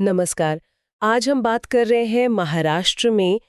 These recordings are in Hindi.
नमस्कार। आज हम बात कर रहे हैं महाराष्ट्र में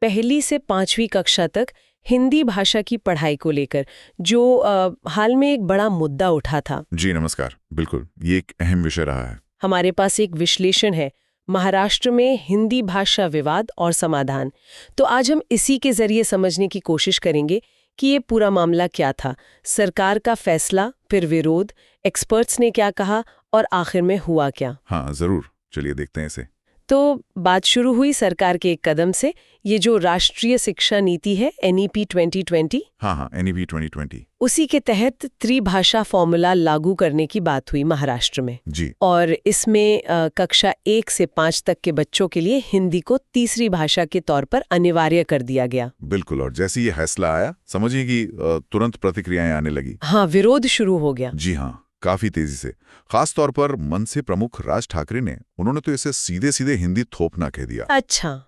पहली से 5वीं कक्षा तक हिंदी भाषा की पढ़ाई को लेकर, जो हाल में एक बड़ा मुद्दा उठा था। जी नमस्कार। बिल्कुल, ये एक अहम विषय रहा है। हमारे पास एक विश्लेषण है, महाराष्ट्र में हिंदी भाषा विवाद और समाधान। तो आज हम इसी के जरिए समझने की कोशिश करेंगे कि ये पूरा मामला क्या था, सरकार का फैसला, फिर विरोध, एक्सपर्ट्स ने क्या कहा और आखिर में हुआ क्या। हाँ जरूर, चलिए देखते हैं इसे। तो बात शुरू हुई सरकार के एक कदम से, ये जो राष्ट्रीय शिक्षा नीति है NEP 2020, हाँ, NEP 2020। उसी के तहत त्रिभाषा फॉर्मूला लागू करने की बात हुई महाराष्ट्र में। जी। और इसमें कक्षा 1 से 5 तक के बच्चों के लिए हिंदी को तीसरी भाषा के तौर पर अनिवार्य कर दिया गया। बिल्कुल, और जैसे ये फैसला आया, समझिए कि तुरंत प्रतिक्रियाएं आने लगी। हाँ, विरोध शुरू हो गया। जी हाँ, काफी तेजी से। खास तौर पर मनसे प्रमुख राज ठाकरे ने, उन्होंने तो इसे सीधे सीधे हिंदी थोपना कह दिया। अच्छा।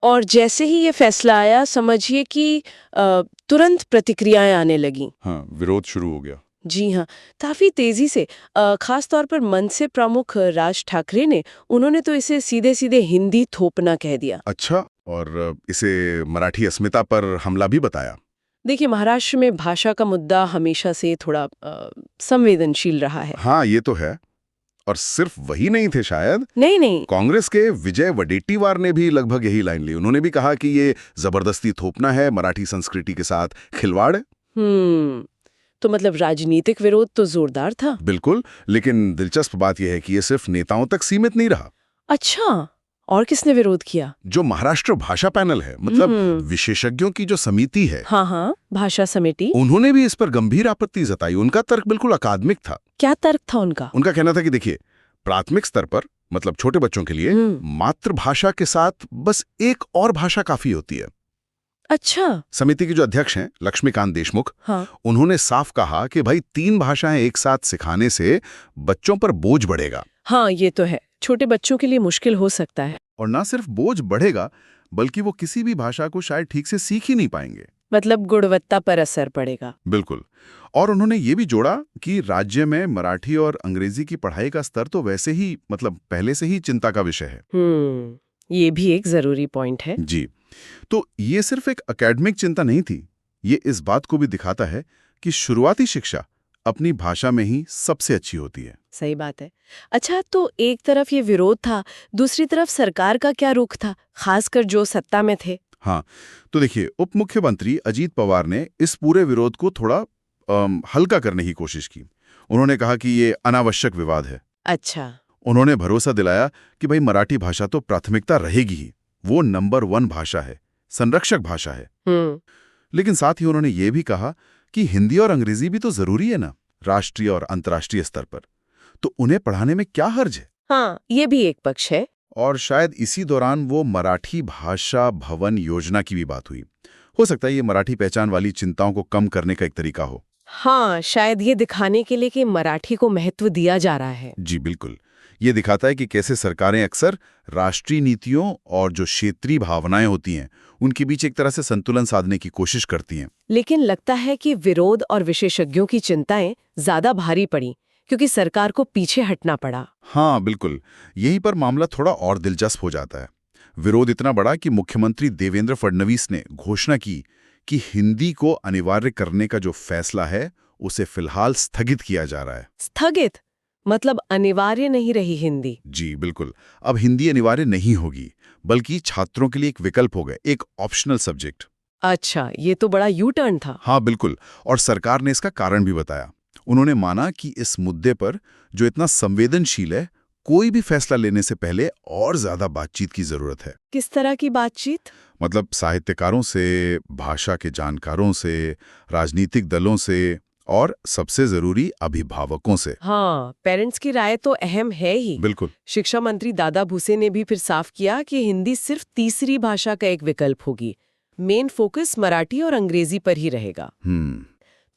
और जैसे ही ये फैसला आया, समझिए कि तुरंत प्रतिक्रियाएं आने लगीं। हाँ, विरोध शुरू हो गया। जी हाँ, काफी तेजी से। खास तौर पर मनसे प्रमुख राज ठाकरे ने, उन्होंने तो इसे सीधे सीधे हिंदी थोपना कह दिया। अच्छा, और इसे मराठी अस्मिता पर हमला भी बताया। देखिए, महाराष्ट्र में भाषा का मुद्दा हमेशा से थोड़ा संवेदनशील रहा है। हाँ, ये तो है। और सिर्फ वही नहीं थे शायद। नहीं नहीं। कांग्रेस के विजय वडेट्टीवार ने भी लगभग यही लाइन ली। उन्होंने भी कहा कि ये जबरदस्ती थोपना है, मराठी संस्कृति के साथ खिलवाड़ है। तो मतलब राजनीतिक विरोध तो जोरदार था। बिल्कुल, लेकिन दिलचस्प बात यह है कि ये सिर्फ नेताओं तक सीमित नहीं रहा। अच्छा, और किसने विरोध किया? जो महाराष्ट्र भाषा पैनल है, मतलब विशेषज्ञों की जो समिति है, हाँ हाँ, भाषा समिति, उन्होंने भी इस पर गंभीर आपत्ति जताई। उनका तर्क बिल्कुल अकादमिक था। क्या तर्क था उनका? उनका कहना था कि देखिए, प्राथमिक स्तर पर, मतलब छोटे बच्चों के लिए, मातृभाषा के साथ बस एक और भाषा काफी होती है। अच्छा। समिति के जो अध्यक्ष हैं लक्ष्मीकांत देशमुख, हाँ। उन्होंने साफ कहा कि भाई 3 भाषाएं एक साथ सिखाने से बच्चों पर बोझ बढ़ेगा। हाँ, ये तो है, छोटे बच्चों के लिए मुश्किल हो सकता है। और ना सिर्फ बोझ बढ़ेगा, बल्कि वो किसी भी भाषा को शायद ठीक से सीख ही नहीं पाएंगे। मतलब गुणवत्ता पर असर पड़ेगा। बिल्कुल। और उन्होंने ये भी जोड़ा कि राज्य में मराठी और अंग्रेजी की पढ़ाई का स्तर तो वैसे ही, मतलब पहले से ही चिंता का विषय है। ये भी एक जरूरी पॉइंट है। जी। तो ये सिर्फ एक एकेडमिक चिंता नहीं थी, ये इस बात को भी दिखाता है कि शुरुआती शिक्षा अपनी भाषा में ही सबसे अच्छी होती है। सही बात है। अच्छा, तो एक तरफ ये विरोध था, दूसरी तरफ सरकार का क्या रुख था, खासकर जो सत्ता में थे? हाँ, तो देखिए, उप मुख्यमंत्री अजीत पवार ने इस पूरे विरोध को थोड़ा हल्का करने की कोशिश की। उन्होंने कहा कि ये अनावश्यक विवाद है। अच्छा। उन्होंने भरोसा दिलाया कि भाई मराठी भाषा तो प्राथमिकता रहेगी ही, वो नंबर 1 भाषा है, संरक्षक भाषा है। लेकिन साथ ही उन्होंने ये भी कहा कि हिंदी और अंग्रेजी भी तो जरूरी है ना, राष्ट्रीय और अंतर्राष्ट्रीय स्तर पर, तो उन्हें पढ़ाने में क्या हर्ज है। हाँ, ये भी एक पक्ष है। और शायद इसी दौरान वो मराठी भाषा भवन योजना की भी बात हुई। हो सकता है ये मराठी पहचान वाली चिंताओं को कम करने का एक तरीका हो। हाँ, शायद ये दिखाने के लिए कि मराठी को महत्व दिया जा रहा है। जी बिल्कुल, ये दिखाता है कि कैसे सरकारें अक्सर राष्ट्रीय नीतियों और जो क्षेत्रीय भावनाएं होती हैं, उनके बीच एक तरह से संतुलन साधने की कोशिश करती हैं। लेकिन लगता है कि विरोध और विशेषज्ञों की चिंताएं ज्यादा भारी पड़ी, क्योंकि सरकार को पीछे हटना पड़ा। हाँ बिल्कुल, यहीं पर मामला थोड़ा और दिलचस्प हो जाता है। विरोध इतना बड़ा कि मुख्यमंत्री देवेंद्र फडणवीस ने घोषणा की कि हिंदी को अनिवार्य करने का जो फैसला है, उसे फिलहाल स्थगित किया जा रहा है। स्थगित मतलब अनिवार्य नहीं रही हिंदी? जी बिल्कुल, अब हिंदी अनिवार्य नहीं होगी, बल्कि छात्रों के लिए एक विकल्प होगा, एक ऑप्शनल सब्जेक्ट। अच्छा, ये तो बड़ा यू टर्न था। हाँ बिल्कुल, और सरकार ने इसका कारण भी बताया। उन्होंने माना कि इस मुद्दे पर जो इतना संवेदनशील है, कोई भी फैसला लेने से पहले और ज्यादा बातचीत की जरूरत है। किस तरह की बातचीत? मतलब साहित्यकारों से, भाषा के जानकारों से, राजनीतिक दलों से और सबसे जरूरी अभिभावकों से। हाँ, पेरेंट्स की राय तो अहम है ही। बिल्कुल। शिक्षा मंत्री दादा भूसे ने भी फिर साफ किया कि हिंदी सिर्फ तीसरी भाषा का एक विकल्प होगी। मेन फोकस मराठी और अंग्रेजी पर ही रहेगा।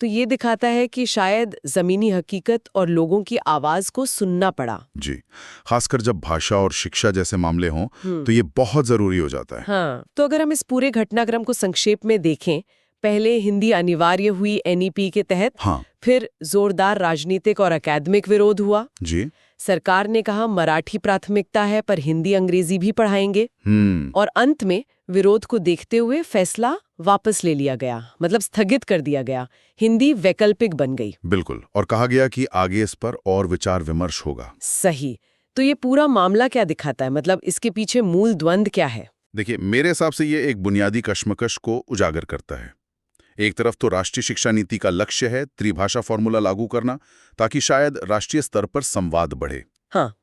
तो ये दिखाता है कि शायद जमीनी हकीकत और लोगों की आवाज को सुनना पड़ा। जी, खासकर जब भाषा और शिक्षा जैसे मामले हों तो ये बहुत जरूरी हो जाता है। हाँ, तो अगर हम इस पूरे घटनाक्रम को संक्षेप में देखें, पहले हिंदी अनिवार्य हुई एनईपी के तहत। हाँ। फिर जोरदार राजनीतिक और अकादमिक विरोध हुआ। जी। सरकार ने कहा मराठी प्राथमिकता है पर हिंदी अंग्रेजी भी पढ़ाएंगे। और अंत में विरोध को देखते हुए फैसला वापस ले लिया गया, मतलब स्थगित कर दिया गया। हिंदी वैकल्पिक बन गई। बिल्कुल, और कहा गया कि आगे इस पर और विचार विमर्श होगा। सही। तो ये पूरा मामला क्या दिखाता है, मतलब इसके पीछे मूल द्वंद्व क्या है? देखिए, मेरे हिसाब से ये एक बुनियादी कश्मकश को उजागर करता है। एक तरफ तो राष्ट्रीय शिक्षा नीति का लक्ष्य है त्रिभाषा फॉर्मूला लागू करना, ताकि शायद राष्ट्रीय स्तर पर संवाद बढ़े। हाँ।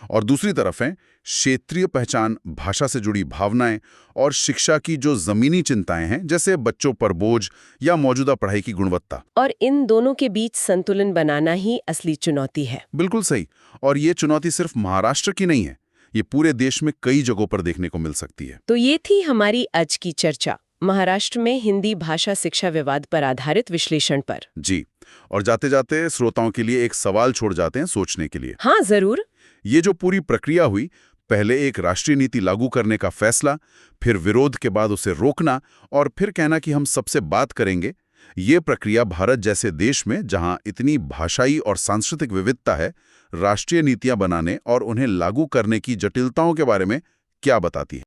और दूसरी तरफ है क्षेत्रीय पहचान, भाषा से जुड़ी भावनाएं और शिक्षा की जो जमीनी चिंताएं हैं, जैसे बच्चों पर बोझ या मौजूदा पढ़ाई की गुणवत्ता। और इन दोनों के बीच संतुलन बनाना ही असली चुनौती है। बिल्कुल सही। और ये चुनौती सिर्फ महाराष्ट्र की नहीं है, ये पूरे देश में कई जगहों पर देखने को मिल सकती है। तो ये थी हमारी आज की चर्चा, महाराष्ट्र में हिंदी भाषा शिक्षा विवाद पर आधारित विश्लेषण पर। जी, और जाते जाते श्रोताओं के लिए एक सवाल छोड़ जाते हैं सोचने के लिए। हाँ, जरूर। ये जो पूरी प्रक्रिया हुई, पहले एक राष्ट्रीय नीति लागू करने का फैसला, फिर विरोध के बाद उसे रोकना और फिर कहना कि हम सबसे बात करेंगे, ये प्रक्रिया भारत जैसे देश में जहां इतनी भाषाई और सांस्कृतिक विविधता है, राष्ट्रीय नीतियां बनाने और उन्हें लागू करने की जटिलताओं के बारे में क्या बताती है?